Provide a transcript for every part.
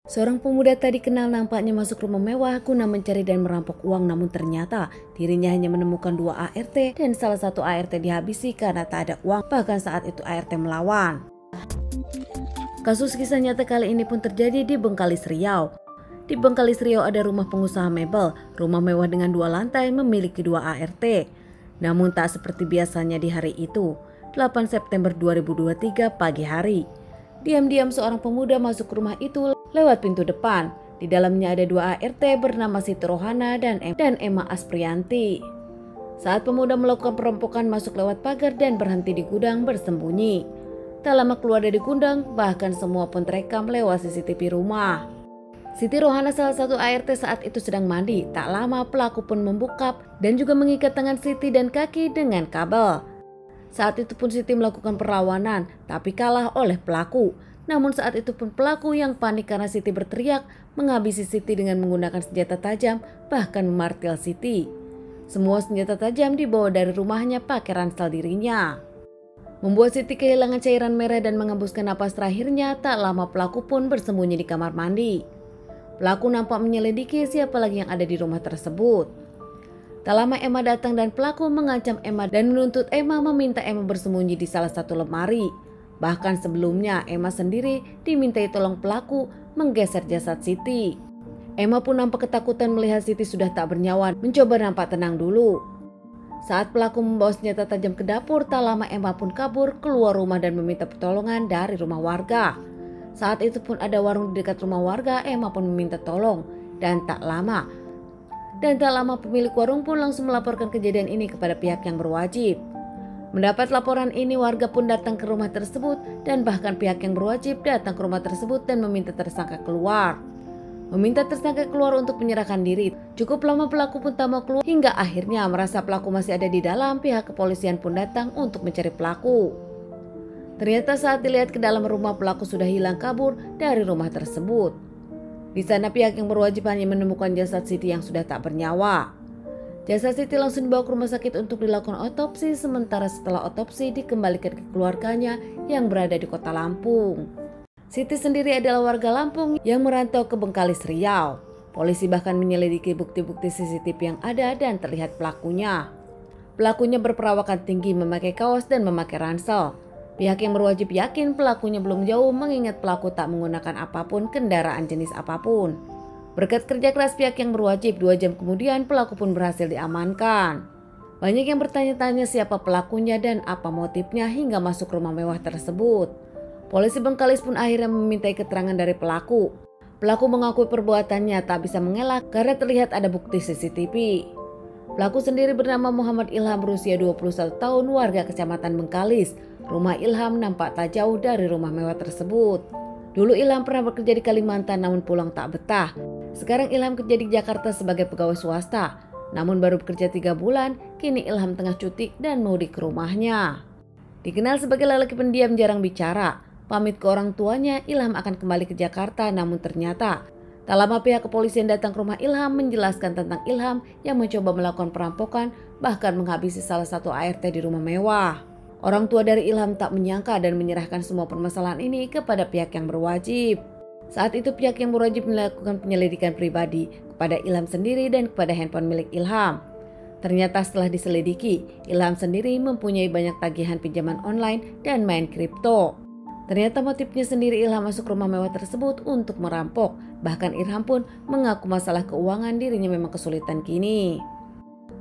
Seorang pemuda tak dikenal nampaknya masuk rumah mewah guna mencari dan merampok uang, namun ternyata dirinya hanya menemukan 2 ART dan salah satu ART dihabisi karena tak ada uang, bahkan saat itu ART melawan. Kasus kisah nyata kali ini pun terjadi di Bengkalis, Riau. Di Bengkalis, Riau ada rumah pengusaha mebel, rumah mewah dengan 2 lantai memiliki 2 ART. Namun tak seperti biasanya di hari itu, 8 September 2023 pagi hari. Diam-diam seorang pemuda masuk ke rumah itu lewat pintu depan. Di dalamnya ada 2 ART bernama Siti Rohana dan Emma Asprianti. Saat pemuda melakukan perampokan masuk lewat pagar dan berhenti di gudang bersembunyi. Tak lama keluar dari gudang, bahkan semua pun terekam lewat CCTV rumah. Siti Rohana salah satu ART saat itu sedang mandi. Tak lama pelaku pun membokap dan juga mengikat tangan Siti dan kaki dengan kabel. Saat itu pun Siti melakukan perlawanan, tapi kalah oleh pelaku. Namun saat itu pun pelaku yang panik karena Siti berteriak menghabisi Siti dengan menggunakan senjata tajam, bahkan memartil Siti. Semua senjata tajam dibawa dari rumahnya pakai ransel dirinya. Membuat Siti kehilangan cairan merah dan mengembuskan napas terakhirnya. Tak lama pelaku pun bersembunyi di kamar mandi. Pelaku nampak menyelidiki siapa lagi yang ada di rumah tersebut. Tak lama Emma datang dan pelaku mengancam Emma dan menuntut Emma meminta Emma bersembunyi di salah satu lemari. Bahkan sebelumnya Emma sendiri dimintai tolong pelaku menggeser jasad Siti. Emma pun nampak ketakutan melihat Siti sudah tak bernyawa, mencoba nampak tenang dulu. Saat pelaku membawa senjata tajam ke dapur, tak lama Emma pun kabur keluar rumah dan meminta pertolongan dari rumah warga. Saat itu pun ada warung di dekat rumah warga, Emma pun meminta tolong dan tak lama pemilik warung pun langsung melaporkan kejadian ini kepada pihak yang berwajib. Mendapat laporan ini, warga pun datang ke rumah tersebut dan bahkan pihak yang berwajib datang ke rumah tersebut dan meminta tersangka keluar. Meminta tersangka keluar untuk menyerahkan diri. Cukup lama pelaku pun tak mau keluar hingga akhirnya merasa pelaku masih ada di dalam. Pihak kepolisian pun datang untuk mencari pelaku. Ternyata saat dilihat ke dalam rumah, pelaku sudah hilang kabur dari rumah tersebut. Di sana pihak yang berwajib hanya menemukan jasad Siti yang sudah tak bernyawa. Jasad Siti langsung dibawa ke rumah sakit untuk dilakukan otopsi, sementara setelah otopsi dikembalikan ke keluarganya yang berada di kota Lampung. Siti sendiri adalah warga Lampung yang merantau ke Bengkalis, Riau. Polisi bahkan menyelidiki bukti-bukti CCTV yang ada dan terlihat pelakunya. Pelakunya berperawakan tinggi, memakai kaos dan memakai ransel. Pihak yang berwajib yakin pelakunya belum jauh mengingat pelaku tak menggunakan apapun, kendaraan jenis apapun. Berkat kerja keras pihak yang berwajib, 2 jam kemudian pelaku pun berhasil diamankan. Banyak yang bertanya-tanya siapa pelakunya dan apa motifnya hingga masuk rumah mewah tersebut. Polisi Bengkalis pun akhirnya memintai keterangan dari pelaku. Pelaku mengakui perbuatannya tak bisa mengelak karena terlihat ada bukti CCTV. Pelaku sendiri bernama Muhammad Ilham, berusia 21 tahun, warga Kecamatan Bengkalis. Rumah Ilham nampak tak jauh dari rumah mewah tersebut. Dulu Ilham pernah bekerja di Kalimantan namun pulang tak betah. Sekarang Ilham kerja di Jakarta sebagai pegawai swasta. Namun baru bekerja 3 bulan, kini Ilham tengah cuti dan mudik ke rumahnya. Dikenal sebagai lelaki pendiam, jarang bicara. Pamit ke orang tuanya, Ilham akan kembali ke Jakarta, namun ternyata tak lama pihak kepolisian datang ke rumah Ilham menjelaskan tentang Ilham yang mencoba melakukan perampokan, bahkan menghabisi salah satu ART di rumah mewah. Orang tua dari Ilham tak menyangka dan menyerahkan semua permasalahan ini kepada pihak yang berwajib. Saat itu pihak yang berwajib melakukan penyelidikan pribadi kepada Ilham sendiri dan kepada handphone milik Ilham. Ternyata setelah diselidiki, Ilham sendiri mempunyai banyak tagihan pinjaman online dan main kripto. Ternyata motifnya sendiri Ilham masuk rumah mewah tersebut untuk merampok. Bahkan Ilham pun mengaku masalah keuangan dirinya memang kesulitan kini.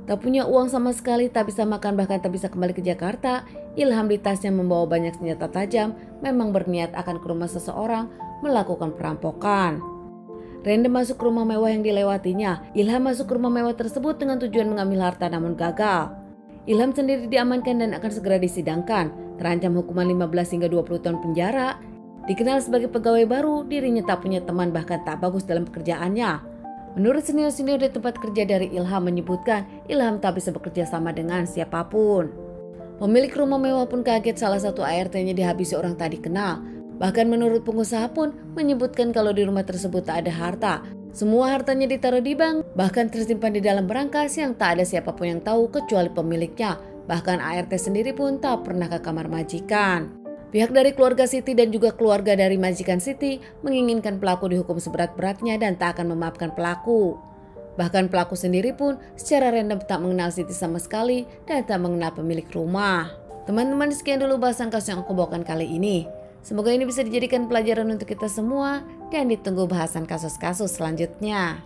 Tak punya uang sama sekali, tak bisa makan, bahkan tak bisa kembali ke Jakarta. Ilham di tasnya membawa banyak senjata tajam, memang berniat akan ke rumah seseorang melakukan perampokan. Random masuk ke rumah mewah yang dilewatinya. Ilham masuk ke rumah mewah tersebut dengan tujuan mengambil harta namun gagal. Ilham sendiri diamankan dan akan segera disidangkan, terancam hukuman 15 hingga 20 tahun penjara. Dikenal sebagai pegawai baru, dirinya tak punya teman, bahkan tak bagus dalam pekerjaannya. Menurut senior-senior di tempat kerja dari Ilham menyebutkan, Ilham tak bisa bekerja sama dengan siapapun. Pemilik rumah mewah pun kaget salah satu ART-nya dihabisi orang tak dikenal. Bahkan menurut pengusaha pun menyebutkan kalau di rumah tersebut tak ada harta. Semua hartanya ditaruh di bank, bahkan tersimpan di dalam berangkas yang tak ada siapapun yang tahu kecuali pemiliknya. Bahkan ART sendiri pun tak pernah ke kamar majikan. Pihak dari keluarga Siti dan juga keluarga dari majikan Siti menginginkan pelaku dihukum seberat-beratnya dan tak akan memaafkan pelaku. Bahkan pelaku sendiri pun secara random tak mengenal Siti sama sekali dan tak mengenal pemilik rumah. Teman-teman, sekian dulu bahasan kasus yang aku bawakan kali ini. Semoga ini bisa dijadikan pelajaran untuk kita semua dan ditunggu bahasan kasus-kasus selanjutnya.